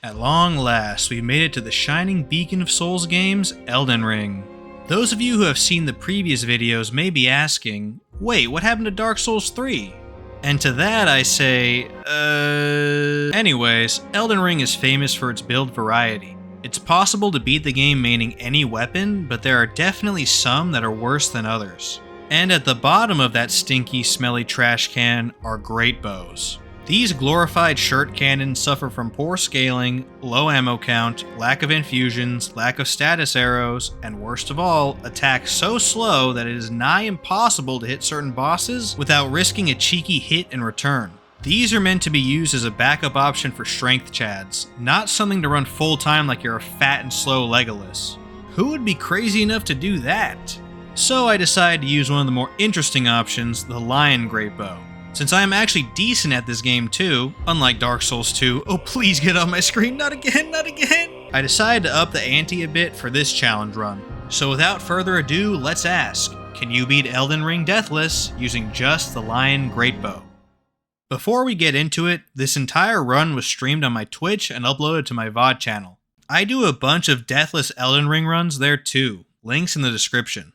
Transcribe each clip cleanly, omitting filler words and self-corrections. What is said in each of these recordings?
At long last, we made it to the shining beacon of Souls games, Elden Ring. Those of you who have seen the previous videos may be asking, wait, what happened to Dark Souls 3? And to that I say, Anyways, Elden Ring is famous for its build variety. It's possible to beat the game maining any weapon, but there are definitely some that are worse than others. And at the bottom of that stinky, smelly trash can are Greatbows. These glorified shirt cannons suffer from poor scaling, low ammo count, lack of infusions, lack of status arrows, and worst of all, attack so slow that it is nigh impossible to hit certain bosses without risking a cheeky hit in return. These are meant to be used as a backup option for strength chads, not something to run full time like you're a fat and slow Legolas. Who would be crazy enough to do that? So I decided to use one of the more interesting options, the Lion Greatbow. Since I am actually decent at this game too, unlike Dark Souls 2, oh please get on my screen, not again, not again! I decided to up the ante a bit for this challenge run. So without further ado, let's ask, can you beat Elden Ring Deathless using just the Lion Greatbow? Before we get into it, this entire run was streamed on my Twitch and uploaded to my VOD channel. I do a bunch of Deathless Elden Ring runs there too, links in the description.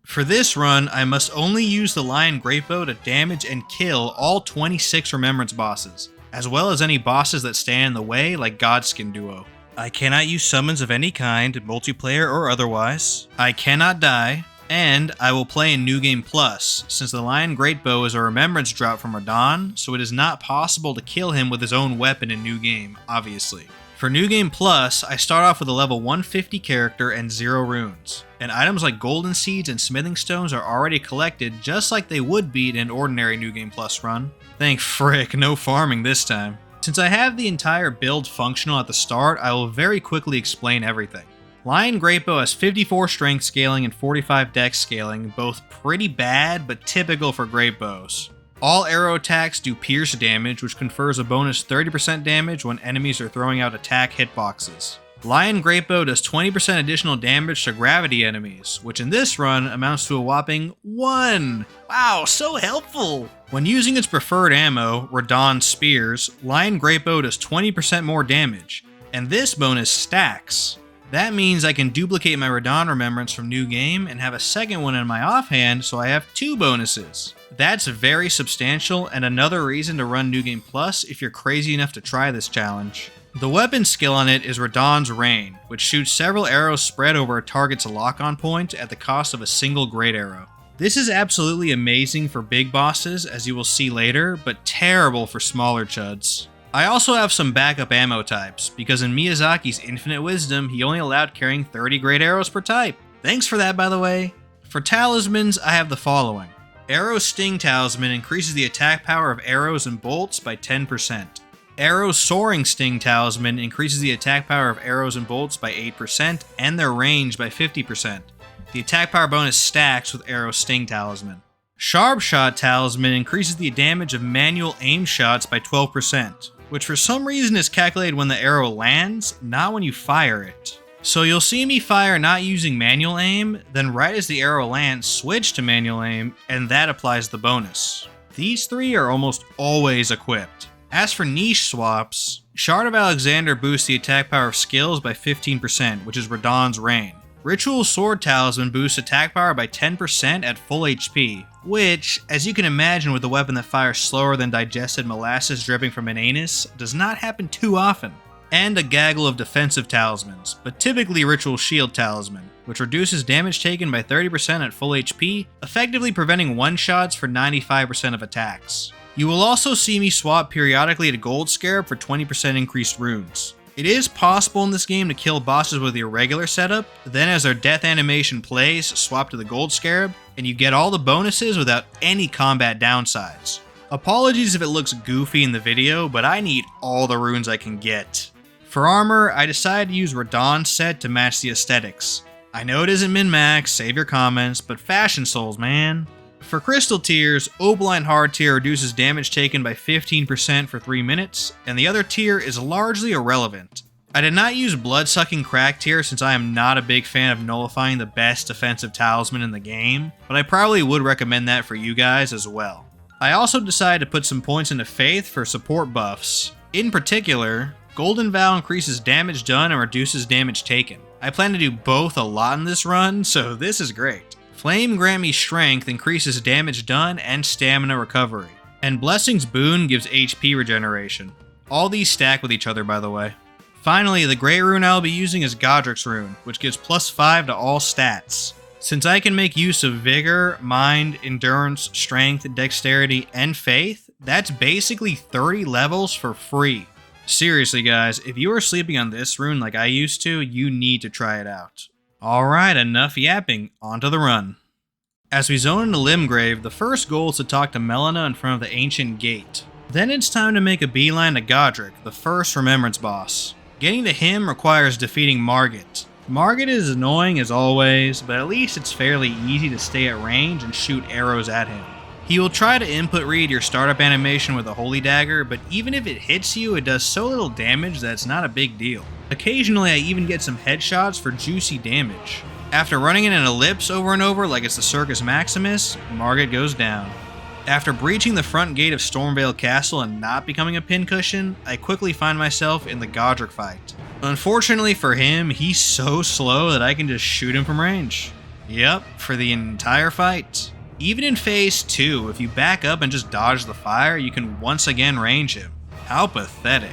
For this run, I must only use the Lion Greatbow to damage and kill all 26 Remembrance bosses, as well as any bosses that stand in the way like Godskin Duo. I cannot use summons of any kind, multiplayer or otherwise. I cannot die, and I will play in New Game Plus, since the Lion Greatbow is a Remembrance drop from Radahn, so it is not possible to kill him with his own weapon in New Game, obviously. For New Game Plus, I start off with a level 150 character and 0 runes, and items like golden seeds and smithing stones are already collected just like they would be in an ordinary New Game Plus run. Thank frick, no farming this time. Since I have the entire build functional at the start, I will very quickly explain everything. Lion Greatbow has 54 strength scaling and 45 dex scaling, both pretty bad but typical for Greatbows. All arrow attacks do pierce damage, which confers a bonus 30% damage when enemies are throwing out attack hitboxes. Lion Greatbow does 20% additional damage to gravity enemies, which in this run amounts to a whopping 1! Wow, so helpful! When using its preferred ammo, Radahn Spears, Lion Greatbow does 20% more damage, and this bonus stacks. That means I can duplicate my Radahn Remembrance from New Game and have a second one in my offhand, so I have 2 bonuses. That's very substantial and another reason to run New Game Plus if you're crazy enough to try this challenge. The weapon skill on it is Radahn's Rain, which shoots several arrows spread over a target's lock-on point at the cost of a single great arrow. This is absolutely amazing for big bosses, as you will see later, but terrible for smaller chuds. I also have some backup ammo types, because in Miyazaki's infinite wisdom, he only allowed carrying 30 great arrows per type. Thanks for that, by the way. For talismans, I have the following. Arrow Sting Talisman increases the attack power of arrows and bolts by 10%. Arrow Soaring Sting Talisman increases the attack power of arrows and bolts by 8% and their range by 50%. The attack power bonus stacks with Arrow Sting Talisman. Sharp Shot Talisman increases the damage of manual aim shots by 12%, which for some reason is calculated when the arrow lands, not when you fire it. So you'll see me fire not using manual aim, then right as the arrow lands, switch to manual aim, and that applies the bonus. These 3 are almost always equipped. As for niche swaps, Shard of Alexander boosts the attack power of skills by 15%, which is Radahn's Rain. Ritual Sword Talisman boosts attack power by 10% at full HP, which, as you can imagine with a weapon that fires slower than digested molasses dripping from an anus, does not happen too often. And a gaggle of defensive talismans, but typically Ritual Shield Talisman, which reduces damage taken by 30% at full HP, effectively preventing one-shots for 95% of attacks. You will also see me swap periodically to Gold Scarab for 20% increased runes. It is possible in this game to kill bosses with your regular setup, then as their death animation plays, swap to the Gold Scarab, and you get all the bonuses without any combat downsides. Apologies if it looks goofy in the video, but I need all the runes I can get. For armor, I decided to use Radahn's set to match the aesthetics. I know it isn't min-max, save your comments, but fashion souls, man. For crystal tiers, Opaline Hard tier reduces damage taken by 15% for 3 minutes, and the other tier is largely irrelevant. I did not use Blood-Sucking Crack tier since I am not a big fan of nullifying the best defensive talisman in the game, but I probably would recommend that for you guys as well. I also decided to put some points into Faith for support buffs. In particular, Golden Vow increases damage done and reduces damage taken. I plan to do both a lot in this run, so this is great. Flame grant me strength, increases damage done and stamina recovery. And Blessing's boon gives HP regeneration. All these stack with each other, by the way. Finally, the Great Rune I'll be using is Godrick's Rune, which gives +5 to all stats. Since I can make use of Vigor, Mind, Endurance, Strength, Dexterity, and Faith, that's basically 30 levels for free. Seriously guys, if you are sleeping on this rune like I used to, you need to try it out. Alright, enough yapping, on to the run. As we zone into Limgrave, the first goal is to talk to Melina in front of the Ancient Gate. Then it's time to make a beeline to Godrick, the first Remembrance boss. Getting to him requires defeating Morgott. Morgott is annoying as always, but at least it's fairly easy to stay at range and shoot arrows at him. He will try to input read your startup animation with a Holy Dagger, but even if it hits you, it does so little damage that it's not a big deal. Occasionally I even get some headshots for juicy damage. After running in an ellipse over and over like it's the Circus Maximus, Morgott goes down. After breaching the front gate of Stormveil Castle and not becoming a pincushion, I quickly find myself in the Godrick fight. Unfortunately for him, he's so slow that I can just shoot him from range. Yep, for the entire fight. Even in Phase 2, if you back up and just dodge the fire, you can once again range him. How pathetic.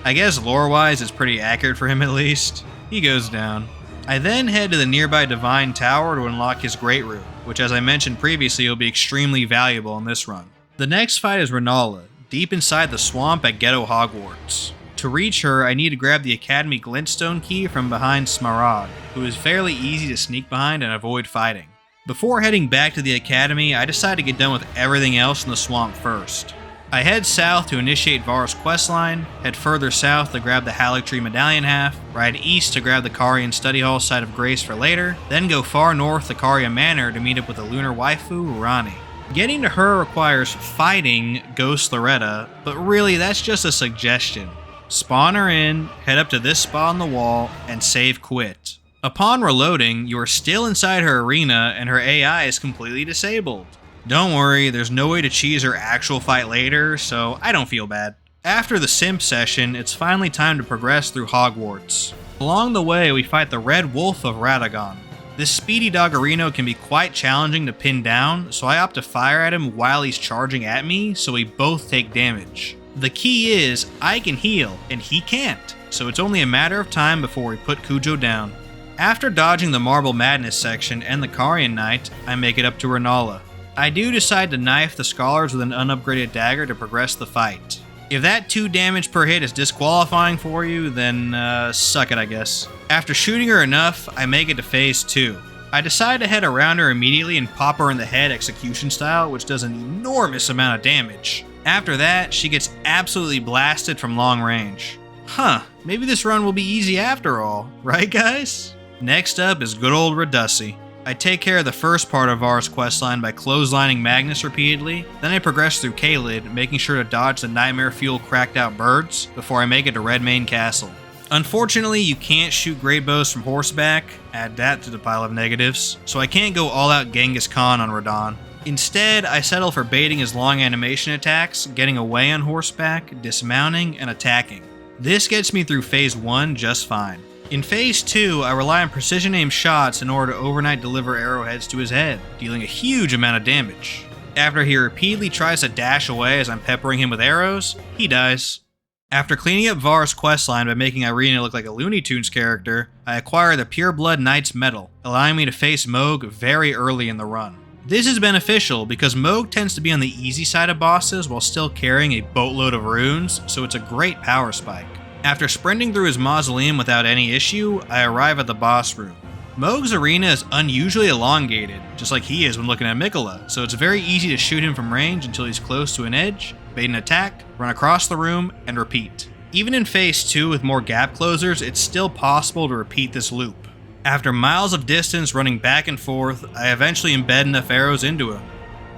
I guess lore-wise it's pretty accurate for him at least. He goes down. I then head to the nearby Divine Tower to unlock his Great Rune, which as I mentioned previously will be extremely valuable in this run. The next fight is Rennala, deep inside the swamp at Ghetto Hogwarts. To reach her, I need to grab the Academy Glintstone key from behind Smaragd, who is fairly easy to sneak behind and avoid fighting. Before heading back to the Academy, I decide to get done with everything else in the swamp first. I head south to initiate Var's questline, head further south to grab the Haligtree Medallion Half, ride east to grab the Carian Study Hall Site of Grace for later, then go far north to Caria Manor to meet up with the lunar waifu, Ranni. Getting to her requires fighting Ghost Loretta, but really that's just a suggestion. Spawn her in, head up to this spot on the wall, and save quit. Upon reloading, you are still inside her arena and her AI is completely disabled. Don't worry, there's no way to cheese her actual fight later, so I don't feel bad. After the simp session, it's finally time to progress through Hogwarts. Along the way, we fight the Red Wolf of Radagon. This speedy doggerino can be quite challenging to pin down, so I opt to fire at him while he's charging at me, so we both take damage. The key is, I can heal, and he can't, so it's only a matter of time before we put Cujo down. After dodging the Marble Madness section and the Carian Knight, I make it up to Rennala. I do decide to knife the scholars with an unupgraded dagger to progress the fight. If that 2 damage per hit is disqualifying for you, then suck it I guess. After shooting her enough, I make it to Phase 2. I decide to head around her immediately and pop her in the head execution style, which does an enormous amount of damage. After that, she gets absolutely blasted from long range. Huh, maybe this run will be easy after all, right guys? Next up is good old Radussi. I take care of the first part of Var's questline by clotheslining Magnus repeatedly, then I progress through Caelid, making sure to dodge the nightmare fuel cracked out birds before I make it to Redmane Castle. Unfortunately, you can't shoot Greatbows from horseback, add that to the pile of negatives, so I can't go all out Genghis Khan on Radahn. Instead, I settle for baiting his long animation attacks, getting away on horseback, dismounting, and attacking. This gets me through Phase 1 just fine. In Phase 2, I rely on precision aim shots in order to overnight deliver arrowheads to his head, dealing a huge amount of damage. After he repeatedly tries to dash away as I'm peppering him with arrows, he dies. After cleaning up Var's questline by making Irina look like a Looney Tunes character, I acquire the Pureblood Knight's Medal, allowing me to face Mohg very early in the run. This is beneficial because Mohg tends to be on the easy side of bosses while still carrying a boatload of runes, so it's a great power spike. After sprinting through his mausoleum without any issue, I arrive at the boss room. Mohg's arena is unusually elongated, just like he is when looking at Mikola, so it's very easy to shoot him from range until he's close to an edge, bait an attack, run across the room, and repeat. Even in Phase 2 with more gap closers, it's still possible to repeat this loop. After miles of distance running back and forth, I eventually embed enough arrows into him.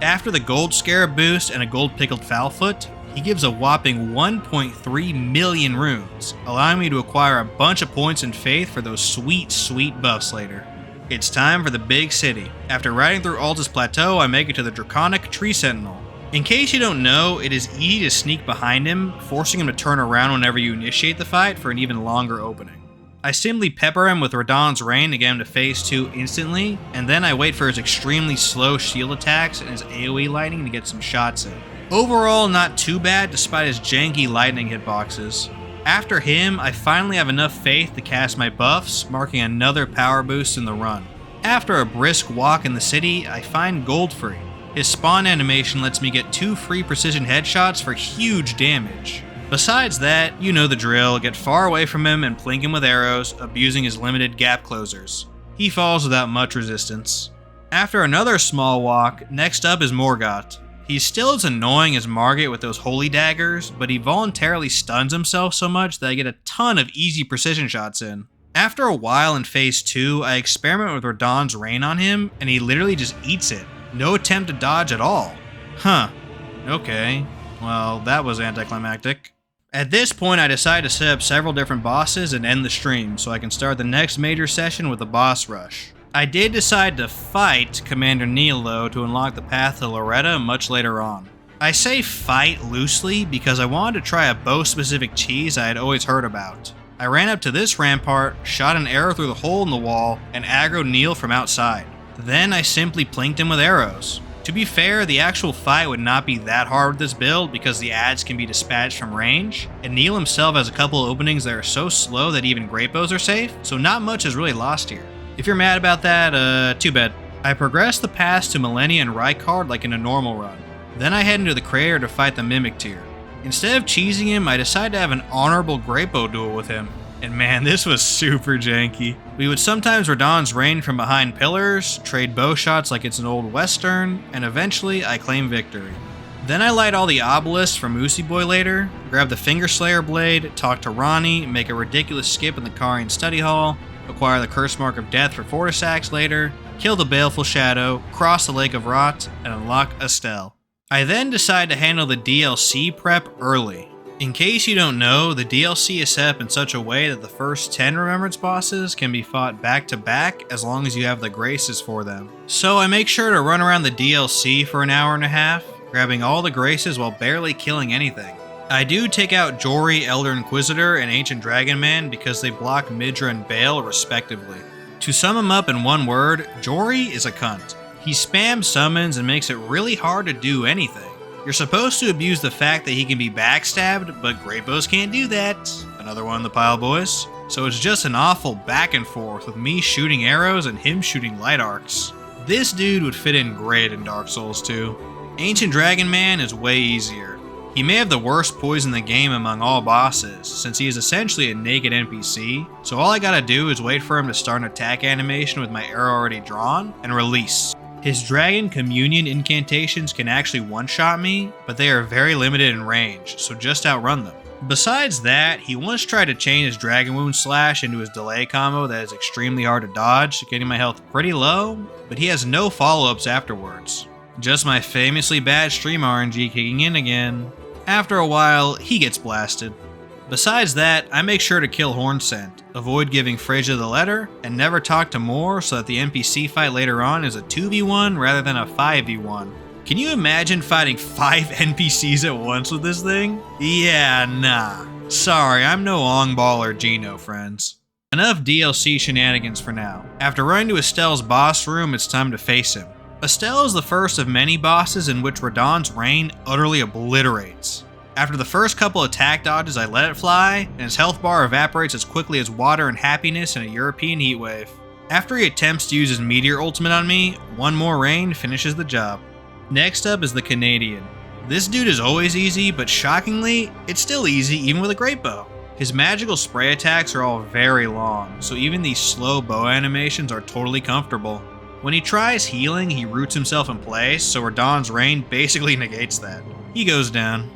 After the Gold Scarab boost and a Gold Pickled Foulfoot, he gives a whopping 1.3 million runes, allowing me to acquire a bunch of points in Faith for those sweet, sweet buffs later. It's time for the big city. After riding through Altus Plateau, I make it to the Draconic Tree Sentinel. In case you don't know, it is easy to sneak behind him, forcing him to turn around whenever you initiate the fight for an even longer opening. I simply pepper him with Radahn's Rain to get him to phase 2 instantly, and then I wait for his extremely slow shield attacks and his AoE lightning to get some shots in. Overall, not too bad despite his janky lightning hitboxes. After him, I finally have enough faith to cast my buffs, marking another power boost in the run. After a brisk walk in the city, I find Godfrey. His spawn animation lets me get 2 free precision headshots for huge damage. Besides that, you know the drill, get far away from him and plink him with arrows, abusing his limited gap closers. He falls without much resistance. After another small walk, next up is Morgott. He's still as annoying as Morgott with those holy daggers, but he voluntarily stuns himself so much that I get a ton of easy precision shots in. After a while in phase 2, I experiment with Radahn's Rain on him, and he literally just eats it. No attempt to dodge at all. Huh. Okay. Well, that was anticlimactic. At this point, I decide to set up several different bosses and end the stream, so I can start the next major session with a boss rush. I did decide to fight Commander Neil though to unlock the path to Loretta much later on. I say fight loosely because I wanted to try a bow-specific cheese I had always heard about. I ran up to this rampart, shot an arrow through the hole in the wall, and aggroed Neil from outside. Then I simply plinked him with arrows. To be fair, the actual fight would not be that hard with this build because the adds can be dispatched from range, and Neil himself has a couple openings that are so slow that even Greatbows are safe, so not much is really lost here. If you're mad about that, too bad. I progress the paths to Malenia and Rykard like in a normal run. Then I head into the crater to fight the Mimic tier. Instead of cheesing him, I decide to have an honorable Greatbow duel with him. And man, this was super janky. We would sometimes Radahn's Rain from behind pillars, trade bow shots like it's an old western, and eventually I claim victory. Then I light all the obelisks from Moosey Boy later, grab the Fingerslayer blade, talk to Ronnie, make a ridiculous skip in the Carian study hall, acquire the Curse Mark of Death for Fortissax later, kill the Baleful Shadow, cross the Lake of Rot, and unlock Astel. I then decide to handle the DLC prep early. In case you don't know, the DLC is set up in such a way that the first 10 Remembrance bosses can be fought back to back as long as you have the Graces for them. So I make sure to run around the DLC for an hour and a half, grabbing all the Graces while barely killing anything. I do take out Jory, Elder Inquisitor, and Ancient Dragon Man because they block Midra and Bayle respectively. To sum him up in one word, Jory is a cunt. He spams summons and makes it really hard to do anything. You're supposed to abuse the fact that he can be backstabbed, but Greatbows can't do that. Another one in the pile, boys. So it's just an awful back and forth with me shooting arrows and him shooting light arcs. This dude would fit in great in Dark Souls 2. Ancient Dragon Man is way easier. He may have the worst poison in the game among all bosses, since he is essentially a naked NPC, so all I gotta do is wait for him to start an attack animation with my arrow already drawn, and release. His Dragon Communion incantations can actually one-shot me, but they are very limited in range, so just outrun them. Besides that, he once tried to chain his Dragon Wound Slash into his delay combo that is extremely hard to dodge, getting my health pretty low, but he has no follow-ups afterwards. Just my famously bad stream RNG kicking in again. After a while, he gets blasted. Besides that, I make sure to kill Hornscent, avoid giving Freyja the letter, and never talk to Moore so that the NPC fight later on is a 2v1 rather than a 5v1. Can you imagine fighting 5 NPCs at once with this thing? Yeah, nah. Sorry, I'm no Ongball or Geno, friends. Enough DLC shenanigans for now. After running to Astel's boss room, it's time to face him. Astel is the first of many bosses in which Radahn's Rain utterly obliterates. After the first couple attack dodges, I let it fly, and his health bar evaporates as quickly as water and happiness in a European heatwave. After he attempts to use his Meteor ultimate on me, one more rain finishes the job. Next up is the Canadian. This dude is always easy, but shockingly, it's still easy even with a Greatbow. His magical spray attacks are all very long, so even these slow bow animations are totally comfortable. When he tries healing, he roots himself in place, so Radahn's Rain basically negates that. He goes down.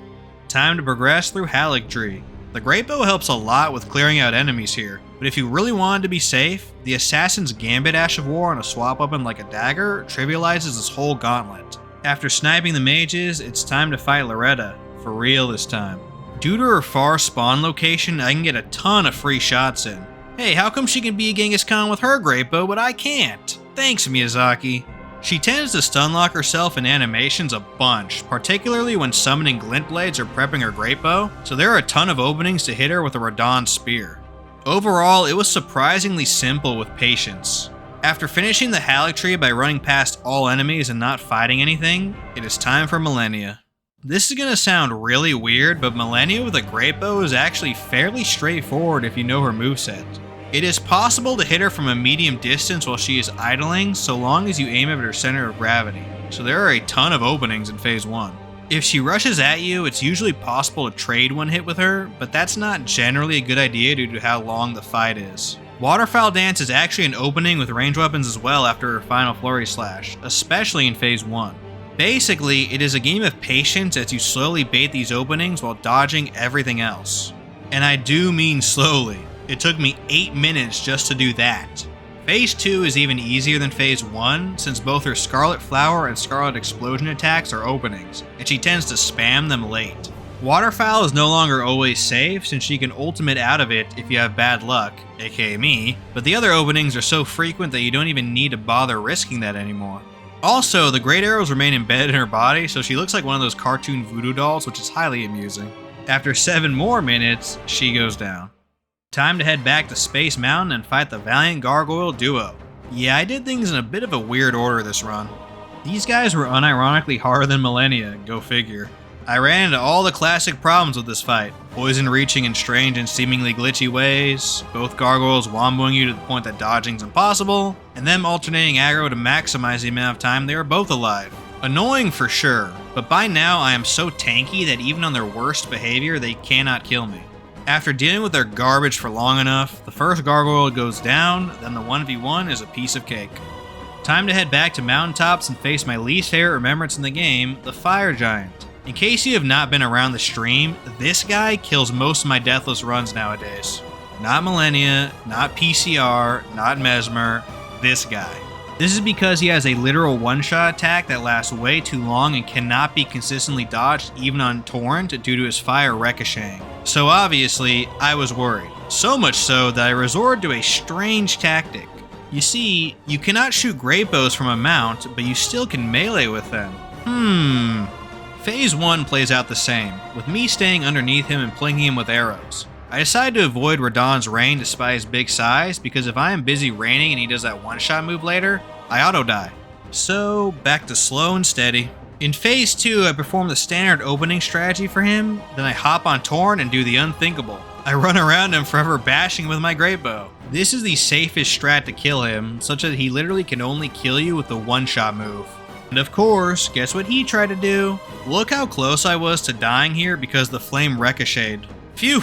Time to progress through Haligtree. The Greatbow helps a lot with clearing out enemies here, but if you really wanted to be safe, the Assassin's Gambit Ash of War on a swap weapon like a dagger trivializes this whole gauntlet. After sniping the mages, it's time to fight Loretta, for real this time. Due to her far spawn location, I can get a ton of free shots in. Hey, how come she can be a Genghis Khan with her Greatbow, but I can't? Thanks, Miyazaki. She tends to stunlock herself in animations a bunch, particularly when summoning glint blades or prepping her Greatbow, so there are a ton of openings to hit her with a Radahn spear. Overall, it was surprisingly simple with patience. After finishing the Haligtree by running past all enemies and not fighting anything, it is time for Malenia. This is gonna sound really weird, but Malenia with a Greatbow is actually fairly straightforward if you know her moveset. It is possible to hit her from a medium distance while she is idling, so long as you aim at her center of gravity, so there are a ton of openings in Phase 1. If she rushes at you, it's usually possible to trade one hit with her, but that's not generally a good idea due to how long the fight is. Waterfowl Dance is actually an opening with ranged weapons as well after her final Flurry Slash, especially in Phase 1. Basically, it is a game of patience as you slowly bait these openings while dodging everything else. And I do mean slowly. It took me 8 minutes just to do that. Phase 2 is even easier than Phase 1, since both her Scarlet Flower and Scarlet Explosion attacks are openings, and she tends to spam them late. Waterfowl is no longer always safe, since she can ultimate out of it if you have bad luck, aka me, but the other openings are so frequent that you don't even need to bother risking that anymore. Also, the great arrows remain embedded in her body, so she looks like one of those cartoon voodoo dolls, which is highly amusing. After 7 more minutes, she goes down. Time to head back to Space Mountain and fight the Valiant Gargoyle duo. Yeah, I did things in a bit of a weird order this run. These guys were unironically harder than Malenia, go figure. I ran into all the classic problems with this fight. Poison reaching in strange and seemingly glitchy ways, both gargoyles womboing you to the point that dodging's impossible, and them alternating aggro to maximize the amount of time they were both alive. Annoying for sure, but by now I am so tanky that even on their worst behavior they cannot kill me. After dealing with their garbage for long enough, the first gargoyle goes down, then the 1v1 is a piece of cake. Time to head back to mountaintops and face my least favorite remembrance in the game, the Fire Giant. In case you have not been around the stream, this guy kills most of my deathless runs nowadays. Not Malenia, not PCR, not Mesmer, this guy. This is because he has a literal one-shot attack that lasts way too long and cannot be consistently dodged even on Torrent due to his fire ricocheting. So obviously, I was worried. So much so that I resorted to a strange tactic. You see, you cannot shoot Greatbows from a mount, but you still can melee with them. Phase 1 plays out the same, with me staying underneath him and plinging him with arrows. I decided to avoid Radahn's rain despite his big size, because if I am busy raining and he does that one-shot move later, I auto-die. So, back to slow and steady. In Phase 2, I perform the standard opening strategy for him, then I hop on Torrent and do the unthinkable. I run around him forever bashing with my Greatbow. This is the safest strat to kill him, such that he literally can only kill you with the one-shot move. And of course, guess what he tried to do? Look how close I was to dying here because the flame ricocheted. Phew!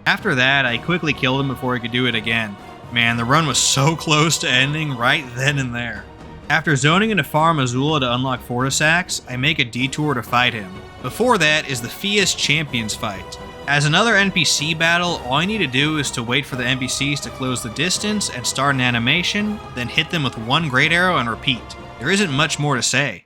After that, I quickly killed him before he could do it again. Man, the run was so close to ending right then and there. After zoning into Farum Azula to unlock Fortissax, I make a detour to fight him. Before that is the Fias Champions fight. As another NPC battle, all you need to do is to wait for the NPCs to close the distance and start an animation, then hit them with one great arrow and repeat. There isn't much more to say.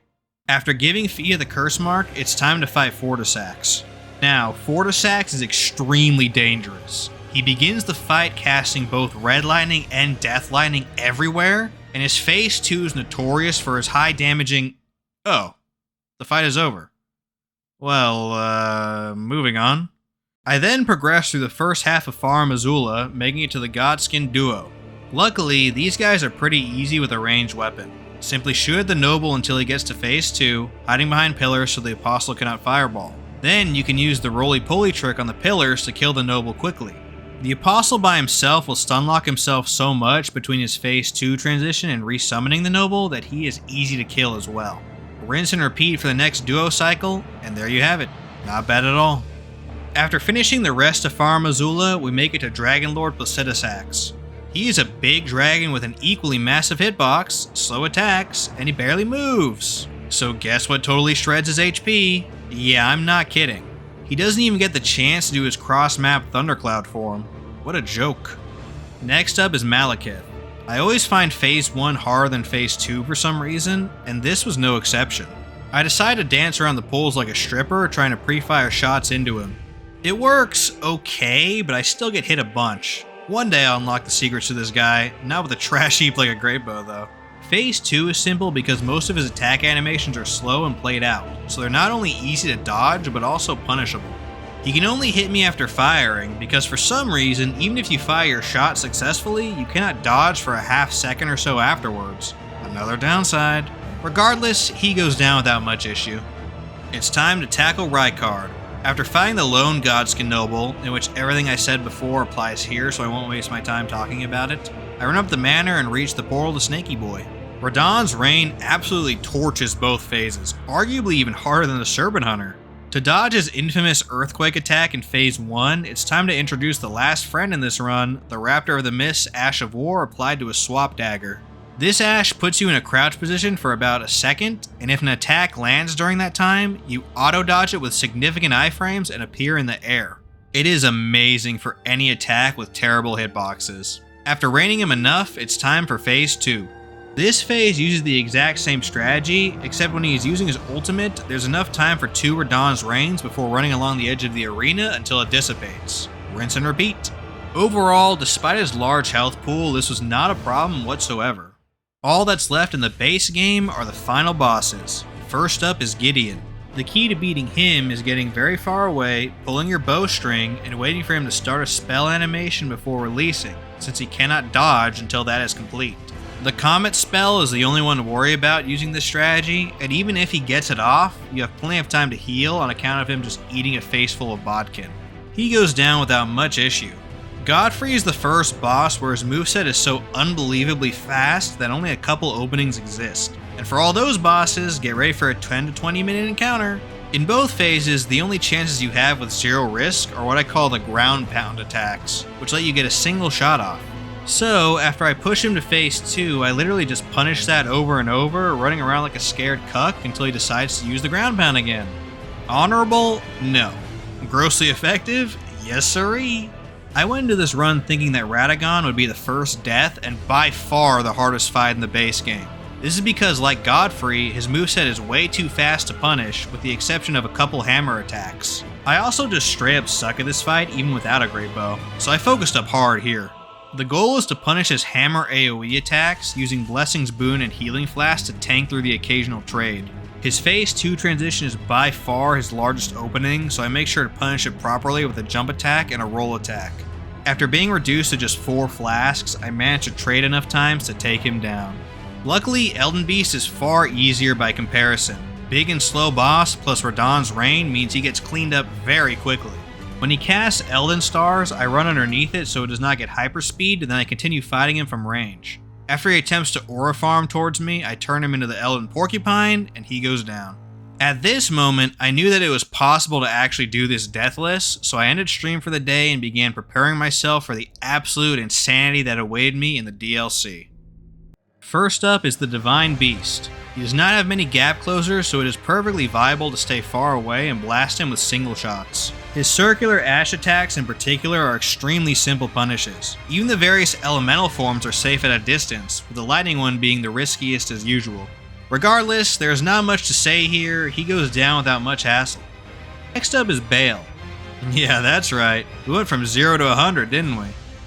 After giving Fia the curse mark, it's time to fight Fortissax. Now, Fortissax is extremely dangerous. He begins the fight casting both Red Lightning and Death Lightning everywhere, and his Phase 2 is notorious for his high damaging... Oh, the fight is over. Well, moving on. I then progress through the first half of Farum Azula, making it to the Godskin duo. Luckily, these guys are pretty easy with a ranged weapon. Simply shoot at the noble until he gets to Phase 2, hiding behind pillars so the apostle cannot fireball. Then you can use the roly-poly trick on the pillars to kill the noble quickly. The apostle by himself will stunlock himself so much between his Phase 2 transition and resummoning the noble that he is easy to kill as well. Rinse and repeat for the next duo cycle, and there you have it. Not bad at all. After finishing the rest of Farum Azula, we make it to Dragon Lord Placidusax. He is a big dragon with an equally massive hitbox, slow attacks, and he barely moves. So guess what totally shreds his HP? Yeah, I'm not kidding. He doesn't even get the chance to do his cross-map Thundercloud form. What a joke. Next up is Maliketh. I always find Phase 1 harder than Phase 2 for some reason, and this was no exception. I decided to dance around the poles like a stripper, trying to pre-fire shots into him. It works okay, but I still get hit a bunch. One day I'll unlock the secrets to this guy, not with a trash heap like a Greatbow though. Phase 2 is simple because most of his attack animations are slow and played out, so they're not only easy to dodge, but also punishable. He can only hit me after firing, because for some reason, even if you fire your shot successfully, you cannot dodge for a half second or so afterwards. Another downside. Regardless, he goes down without much issue. It's time to tackle Rykard. After fighting the lone Godskin Noble, in which everything I said before applies here so I won't waste my time talking about it, I run up the manor and reach the portal to Snaky Boy. Radahn's Rain absolutely torches both phases, arguably even harder than the Serpent-Hunter. To dodge his infamous Earthquake attack in Phase 1, it's time to introduce the last friend in this run, the Raptor of the Mists Ash of War applied to a swap dagger. This Ash puts you in a crouch position for about a second, and if an attack lands during that time, you auto-dodge it with significant iframes and appear in the air. It is amazing for any attack with terrible hitboxes. After raining him enough, it's time for Phase 2. This phase uses the exact same strategy, except when he is using his ultimate, there's enough time for 2 Radahn's Rains before running along the edge of the arena until it dissipates. Rinse and repeat. Overall, despite his large health pool, this was not a problem whatsoever. All that's left in the base game are the final bosses. First up is Gideon. The key to beating him is getting very far away, pulling your bowstring, and waiting for him to start a spell animation before releasing, since he cannot dodge until that is complete. The Comet spell is the only one to worry about using this strategy, and even if he gets it off, you have plenty of time to heal on account of him just eating a face full of bodkin. He goes down without much issue. Godfrey is the first boss where his moveset is so unbelievably fast that only a couple openings exist. And for all those bosses, get ready for a 10 to 20 minute encounter. In both phases, the only chances you have with zero risk are what I call the ground pound attacks, which let you get a single shot off. So, after I push him to Phase 2, I literally just punish that over and over, running around like a scared cuck until he decides to use the ground pound again. Honorable? No. Grossly effective? Yes sirree. I went into this run thinking that Radahn would be the first death and by far the hardest fight in the base game. This is because, like Godfrey, his moveset is way too fast to punish, with the exception of a couple hammer attacks. I also just straight up suck at this fight even without a Greatbow, so I focused up hard here. The goal is to punish his hammer AoE attacks using Blessing's Boon and Healing Flask to tank through the occasional trade. His Phase 2 transition is by far his largest opening, so I make sure to punish it properly with a jump attack and a roll attack. After being reduced to just 4 flasks, I managed to trade enough times to take him down. Luckily, Elden Beast is far easier by comparison. Big and slow boss plus Radahn's Rain means he gets cleaned up very quickly. When he casts Elden Stars, I run underneath it so it does not get hyperspeed, and then I continue fighting him from range. After he attempts to aura farm towards me, I turn him into the Elden Porcupine, and he goes down. At this moment, I knew that it was possible to actually do this deathless, so I ended stream for the day and began preparing myself for the absolute insanity that awaited me in the DLC. First up is the Divine Beast. He does not have many gap closers, so it is perfectly viable to stay far away and blast him with single shots. His circular ash attacks in particular are extremely simple punishes. Even the various elemental forms are safe at a distance, with the lightning one being the riskiest as usual. Regardless, there is not much to say here, he goes down without much hassle. Next up is Bayle. Yeah, that's right, we went from 0 to 100, didn't we?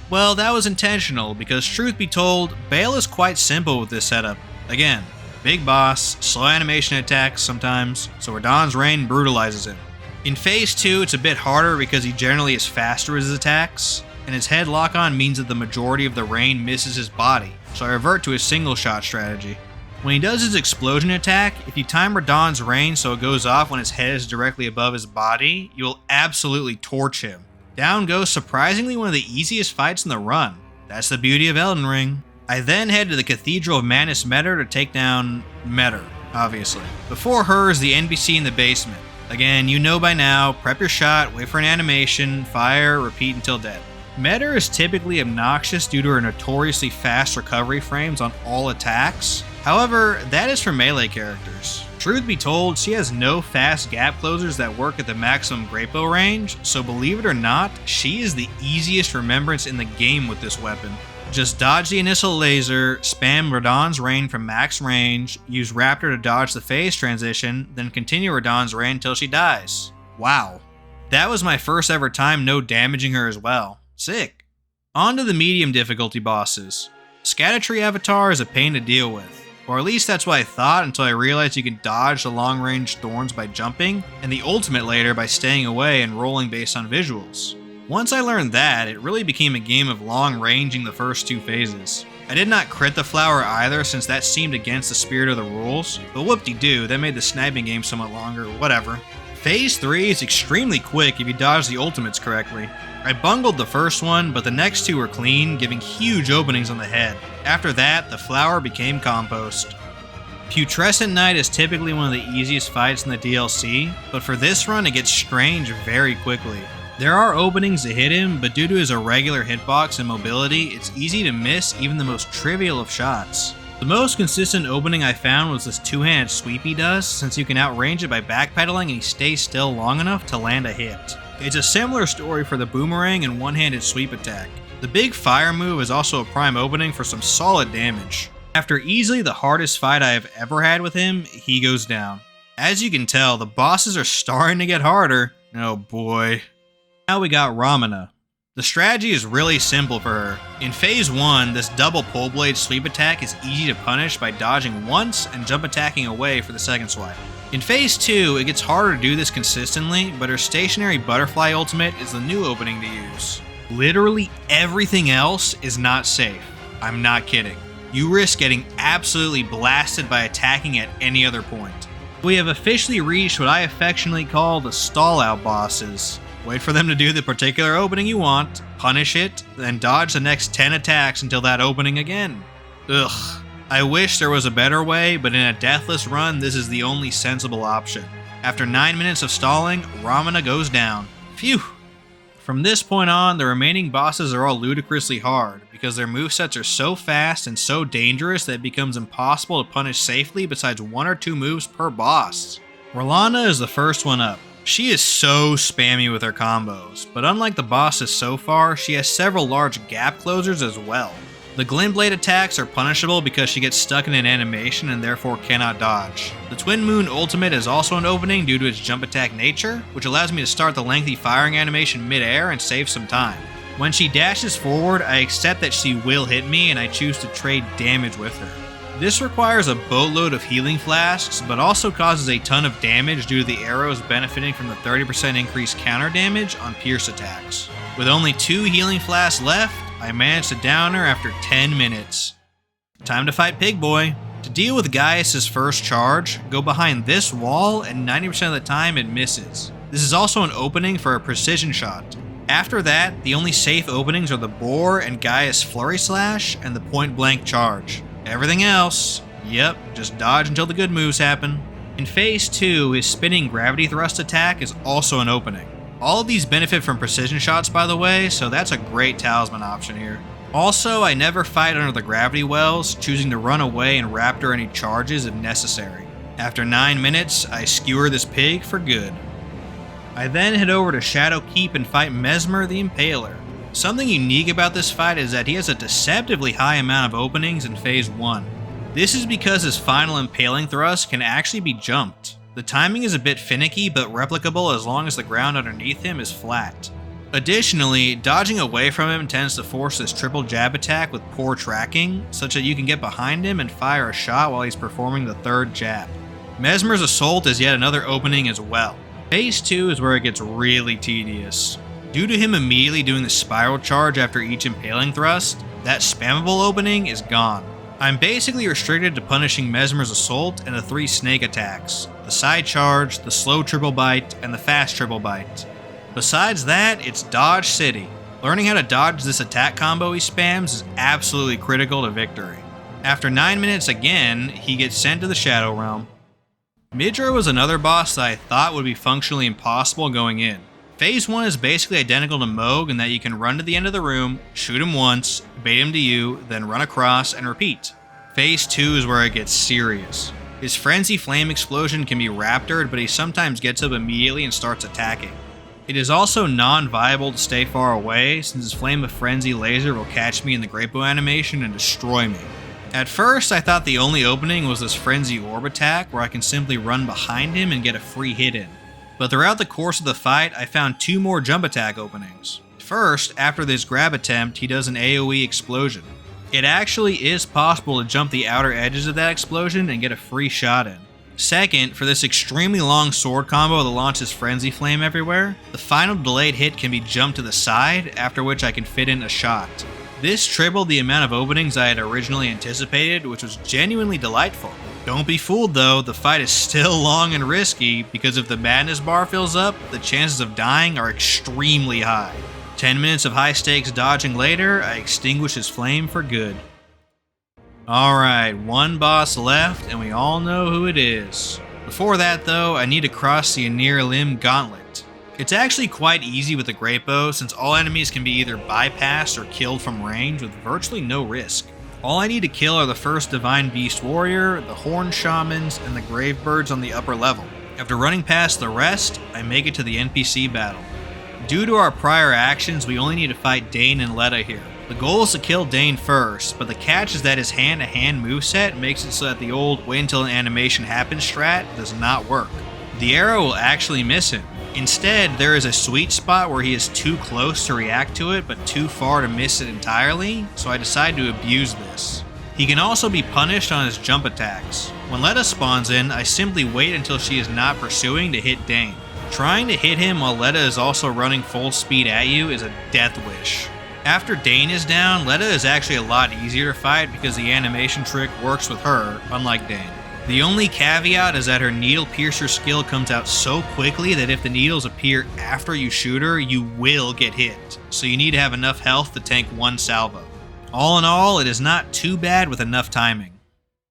Well, that was intentional, because truth be told, Bayle is quite simple with this setup. Again, big boss, slow animation attacks sometimes, so Radahn's Rain brutalizes him. In Phase 2, it's a bit harder because he generally is faster with his attacks, and his head lock-on means that the majority of the rain misses his body, so I revert to his single shot strategy. When he does his explosion attack, if you time Radahn's Rain so it goes off when his head is directly above his body, you will absolutely torch him. Down goes surprisingly one of the easiest fights in the run. That's the beauty of Elden Ring. I then head to the Cathedral of Manus Metter to take down Metter, obviously. Before her is the NPC in the basement. Again, you know by now, prep your shot, wait for an animation, fire, repeat until dead. Metter is typically obnoxious due to her notoriously fast recovery frames on all attacks. However, that is for melee characters. Truth be told, she has no fast gap closers that work at the maximum Greatbow range, so believe it or not, she is the easiest remembrance in the game with this weapon. Just dodge the initial laser, spam Radahn's Rain from max range, use Raptor to dodge the phase transition, then continue Radahn's Rain until she dies. Wow. That was my first ever time no damaging her as well. Sick. On to the medium difficulty bosses. Scadutree Avatar is a pain to deal with. Or at least that's what I thought until I realized you could dodge the long-range thorns by jumping, and the ultimate later by staying away and rolling based on visuals. Once I learned that, it really became a game of long-ranging the first 2 phases. I did not crit the flower either since that seemed against the spirit of the rules, but whoop-de-doo, that made the sniping game somewhat longer, whatever. Phase 3 is extremely quick if you dodge the ultimates correctly. I bungled the first one, but the next 2 were clean, giving huge openings on the head. After that, the flower became compost. Putrescent Knight is typically one of the easiest fights in the DLC, but for this run it gets strange very quickly. There are openings to hit him, but due to his irregular hitbox and mobility, it's easy to miss even the most trivial of shots. The most consistent opening I found was this 2-handed sweep he does, since you can outrange it by backpedaling and he stays still long enough to land a hit. It's a similar story for the boomerang and one-handed sweep attack. The big fire move is also a prime opening for some solid damage. After easily the hardest fight I have ever had with him, he goes down. As you can tell, the bosses are starting to get harder. Oh boy. Now we got Rennala. The strategy is really simple for her. In phase 1, this double pull blade sweep attack is easy to punish by dodging once and jump attacking away for the second swipe. In phase 2, it gets harder to do this consistently, but her stationary butterfly ultimate is the new opening to use. Literally everything else is not safe. I'm not kidding. You risk getting absolutely blasted by attacking at any other point. We have officially reached what I affectionately call the stall out bosses. Wait for them to do the particular opening you want, punish it, then dodge the next 10 attacks until that opening again. Ugh. I wish there was a better way, but in a deathless run, this is the only sensible option. After 9 minutes of stalling, Rennala goes down. Phew! From this point on, the remaining bosses are all ludicrously hard, because their movesets are so fast and so dangerous that it becomes impossible to punish safely besides 1 or 2 moves per boss. Rennala is the first one up. She is so spammy with her combos, but unlike the bosses so far, she has several large gap closers as well. The Glintblade attacks are punishable because she gets stuck in an animation and therefore cannot dodge. The Twin Moon ultimate is also an opening due to its jump attack nature, which allows me to start the lengthy firing animation mid-air and save some time. When she dashes forward, I accept that she will hit me and I choose to trade damage with her. This requires a boatload of healing flasks, but also causes a ton of damage due to the arrows benefiting from the 30% increased counter damage on pierce attacks. With only 2 healing flasks left, I managed to down her after 10 minutes. Time to fight Pig Boy. To deal with Gaius' first charge, go behind this wall and 90% of the time it misses. This is also an opening for a precision shot. After that, the only safe openings are the Boar and Gaius Flurry Slash and the point blank charge. Everything else, yep, just dodge until the good moves happen. In phase 2, his spinning gravity thrust attack is also an opening. All of these benefit from precision shots, by the way, so that's a great talisman option here. Also, I never fight under the gravity wells, choosing to run away and raptor any charges if necessary. After 9 minutes, I skewer this pig for good. I then head over to Shadow Keep and fight Mesmer the Impaler. Something unique about this fight is that he has a deceptively high amount of openings in phase 1. This is because his final impaling thrust can actually be jumped. The timing is a bit finicky but replicable as long as the ground underneath him is flat. Additionally, dodging away from him tends to force this triple jab attack with poor tracking, such that you can get behind him and fire a shot while he's performing the third jab. Mesmer's Assault is yet another opening as well. Phase 2 is where it gets really tedious. Due to him immediately doing the spiral charge after each impaling thrust, that spammable opening is gone. I'm basically restricted to punishing Mesmer's Assault and the 3 snake attacks, the side charge, the slow triple bite, and the fast triple bite. Besides that, it's Dodge City. Learning how to dodge this attack combo he spams is absolutely critical to victory. After 9 minutes again, he gets sent to the Shadow Realm. Midra was another boss that I thought would be functionally impossible going in. Phase 1 is basically identical to Mohg in that you can run to the end of the room, shoot him once, bait him to you, then run across and repeat. Phase 2 is where it gets serious. His Frenzy Flame Explosion can be raptored, but he sometimes gets up immediately and starts attacking. It is also non-viable to stay far away, since his Flame of Frenzy laser will catch me in the Greatbow animation and destroy me. At first, I thought the only opening was this Frenzy Orb attack, where I can simply run behind him and get a free hit in. But throughout the course of the fight, I found 2 more jump attack openings. First, after this grab attempt, he does an AoE explosion. It actually is possible to jump the outer edges of that explosion and get a free shot in. Second, for this extremely long sword combo that launches Frenzy Flame everywhere, the final delayed hit can be jumped to the side, after which I can fit in a shot. This tripled the amount of openings I had originally anticipated, which was genuinely delightful. Don't be fooled though, the fight is still long and risky, because if the madness bar fills up, the chances of dying are extremely high. 10 minutes of high stakes dodging later, I extinguish his flame for good. Alright, one boss left, and we all know who it is. Before that though, I need to cross the Anir Limb Gauntlet. It's actually quite easy with the Greatbow, since all enemies can be either bypassed or killed from range with virtually no risk. All I need to kill are the first Divine Beast Warrior, the Horn Shamans, and the Gravebirds on the upper level. After running past the rest, I make it to the NPC battle. Due to our prior actions, we only need to fight Dane and Letta here. The goal is to kill Dane first, but the catch is that his hand-to-hand moveset makes it so that the old wait until an animation happens strat does not work. The arrow will actually miss him. Instead, there is a sweet spot where he is too close to react to it, but too far to miss it entirely, so I decide to abuse this. He can also be punished on his jump attacks. When Letta spawns in, I simply wait until she is not pursuing to hit Dane. Trying to hit him while Letta is also running full speed at you is a death wish. After Dane is down, Letta is actually a lot easier to fight because the animation trick works with her, unlike Dane. The only caveat is that her Needle Piercer skill comes out so quickly that if the needles appear after you shoot her, you will get hit, so you need to have enough health to tank one salvo. All in all, it is not too bad with enough timing.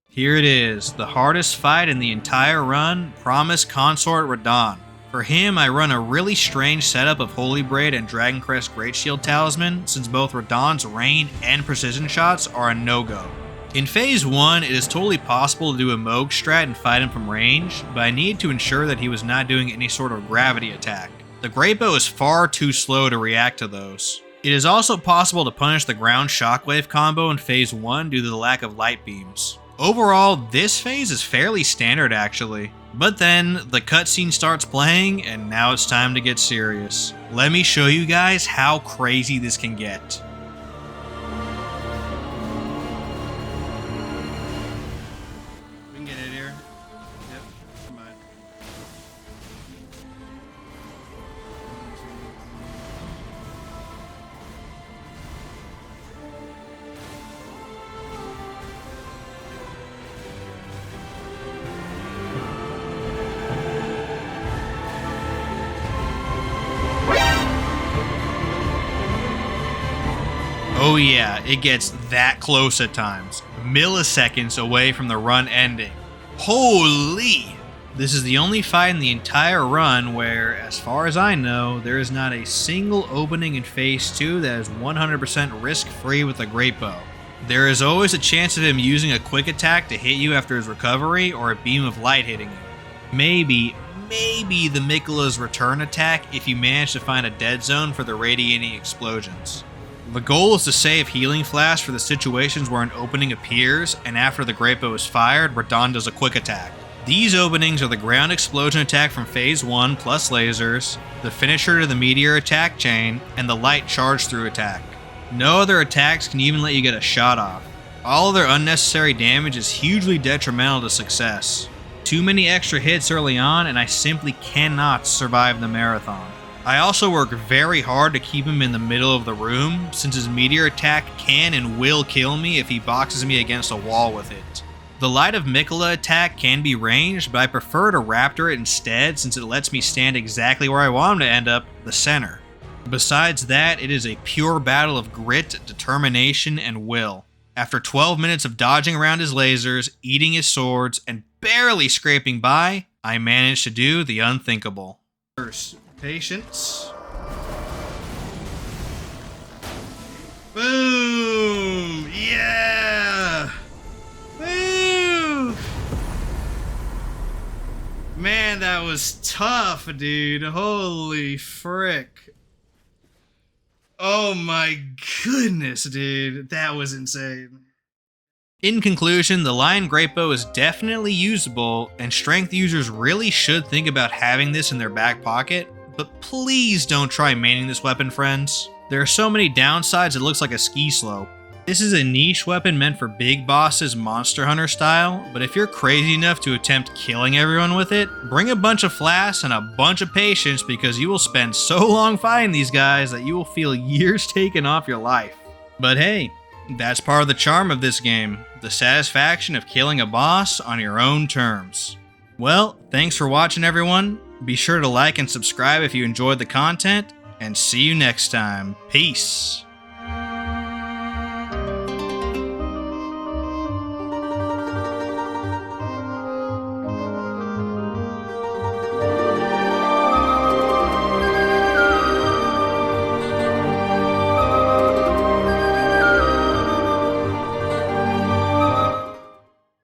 Here it is, the hardest fight in the entire run, Promised Consort Radahn. For him, I run a really strange setup of Holy Braid and Dragoncrest Greatshield Talisman, since both Radahn's rain and precision shots are a no-go. In Phase 1, it is totally possible to do a Mohg strat and fight him from range, but I need to ensure that he was not doing any sort of gravity attack. The Greatbow is far too slow to react to those. It is also possible to punish the ground shockwave combo in Phase 1 due to the lack of light beams. Overall, this phase is fairly standard actually. But then, the cutscene starts playing, and now it's time to get serious. Let me show you guys how crazy this can get. We can get it here. Yep, come on. Oh yeah, it gets that close at times. Milliseconds away from the run ending. Holy! This is the only fight in the entire run where, as far as I know, there is not a single opening in Phase 2 that is 100% risk-free with a Greatbow. There is always a chance of him using a quick attack to hit you after his recovery, or a beam of light hitting you. Maybe the Miquella's return attack if you manage to find a dead zone for the radiating explosions. The goal is to save Healing Flask for the situations where an opening appears, and after the Greatbow is fired, Radahn does a quick attack. These openings are the ground explosion attack from Phase 1 plus lasers, the finisher to the meteor attack chain, and the light charge through attack. No other attacks can even let you get a shot off. All of their unnecessary damage is hugely detrimental to success. Too many extra hits early on, and I simply cannot survive the marathon. I also work very hard to keep him in the middle of the room, since his meteor attack can and will kill me if he boxes me against a wall with it. The Light of Miquella attack can be ranged, but I prefer to Raptor it instead since it lets me stand exactly where I want him to end up, the center. Besides that, it is a pure battle of grit, determination, and will. After 12 minutes of dodging around his lasers, eating his swords, and barely scraping by, I managed to do the unthinkable. First, patience. Boom! Yeah! Woo! Man, that was tough, dude. Holy frick. Oh my goodness, dude. That was insane. In conclusion, the Lion Greatbow is definitely usable, and strength users really should think about having this in their back pocket, but please don't try maining this weapon, friends. There are so many downsides it looks like a ski slope. This is a niche weapon meant for big bosses Monster Hunter style, but if you're crazy enough to attempt killing everyone with it, bring a bunch of flasks and a bunch of patience because you will spend so long fighting these guys that you will feel years taken off your life. But hey, that's part of the charm of this game, the satisfaction of killing a boss on your own terms. Well, thanks for watching everyone, be sure to like and subscribe if you enjoyed the content, and see you next time. Peace!